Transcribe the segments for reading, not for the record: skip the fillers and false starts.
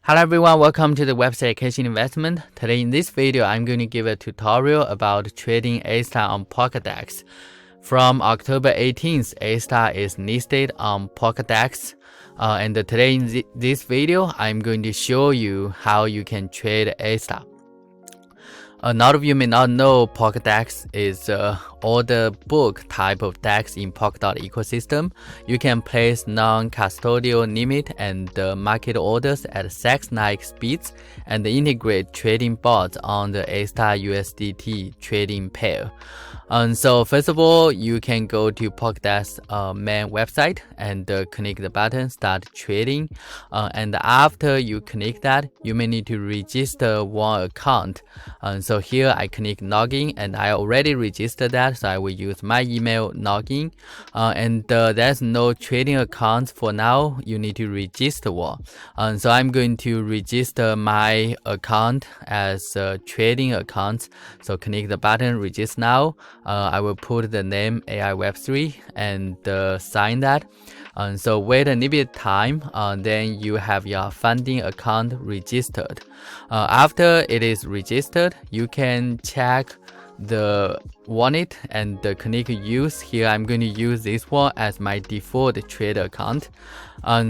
Hello everyone, welcome to the website Cash Investment. Today in this video, I'm going to give a tutorial about trading Astar on Polkadex. From October 18th, Astar is listed on Polkadex. And today in this video, I'm going to show you how you can trade Astar. A lot of you may not know Polkadex is order book type of DEX in Polkadot ecosystem. You can place non-custodial limit and market orders at sex-like speeds and integrate trading bots on the Astar USDT trading pair. So first of all, you can go to Polkadex main website and click the button Start Trading. And after you click that, you may need to register one account. So here I click Login, and I already registered that, so I will use my email login. And there's no trading account for now. You need to register one. So I'm going to register my account as a trading account. So click the button Register Now. I will put the name AI Web3 and sign that. So wait a little bit time, then you have your funding account registered. After it is registered, you can check the wallet and click use. Here I'm going to use this one as my default trade account.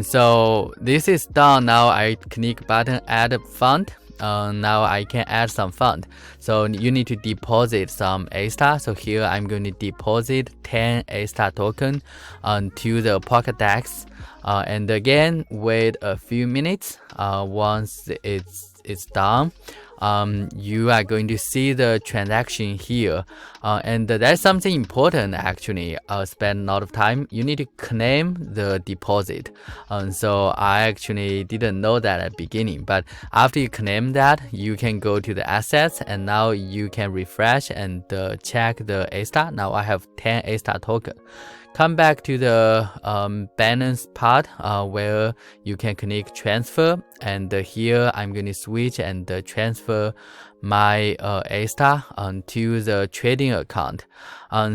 So this is done. Now I click button Add Fund. Now I can add some fund. So you need to deposit some Astar. So here I'm going to deposit 10 Astar token to the Polkadex. And again, wait a few minutes. Once it's done, you are going to see the transaction here. And that's something important actually. Spend a lot of time. You need to claim the deposit. So I actually didn't know that at the beginning, but after you claim that, you can go to the assets and now you can refresh and check the Astar. Now I have 10 Astar token. Come back to the balance part where you can click transfer, and here I'm going to switch and transfer my Astar to the trading account.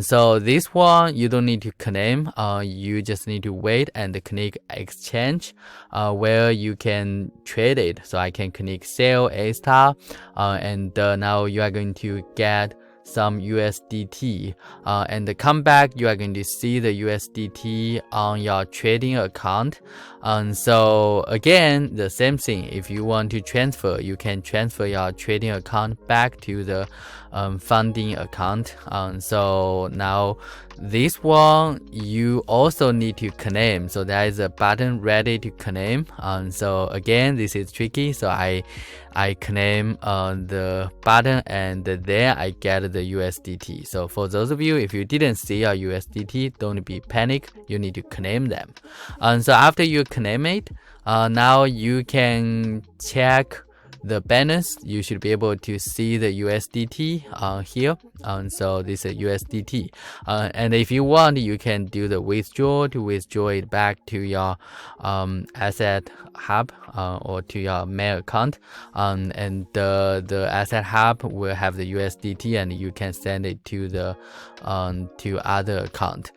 So this one you don't need to claim, you just need to wait and click exchange where you can trade it. So I can click sell Astar, and now you are going to get some USDT, and come back, you are going to see the USDT on your trading account. So again, the same thing, if you want to transfer, you can transfer your trading account back to the funding account. So now this one you also need to claim, so there is a button ready to claim. So again, this is tricky, so I claim the button and then I get the USDT. So for those of you, if you didn't see your USDT, don't be panic, you need to claim them. So after you claim it, now you can check the balance. You should be able to see the USDT here. So this is USDT. And if you want, you can do the withdraw to withdraw it back to your asset hub or to your main account. And the asset hub will have the USDT and you can send it to the to other account.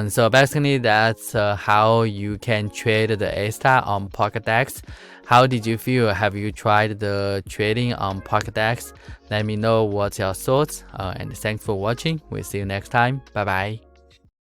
So basically that's how you can trade the Astar on Polkadex. How did you feel? Have you tried the trading on Polkadex? Let me know what's your thoughts, and thanks for watching. We'll see you next time. Bye bye.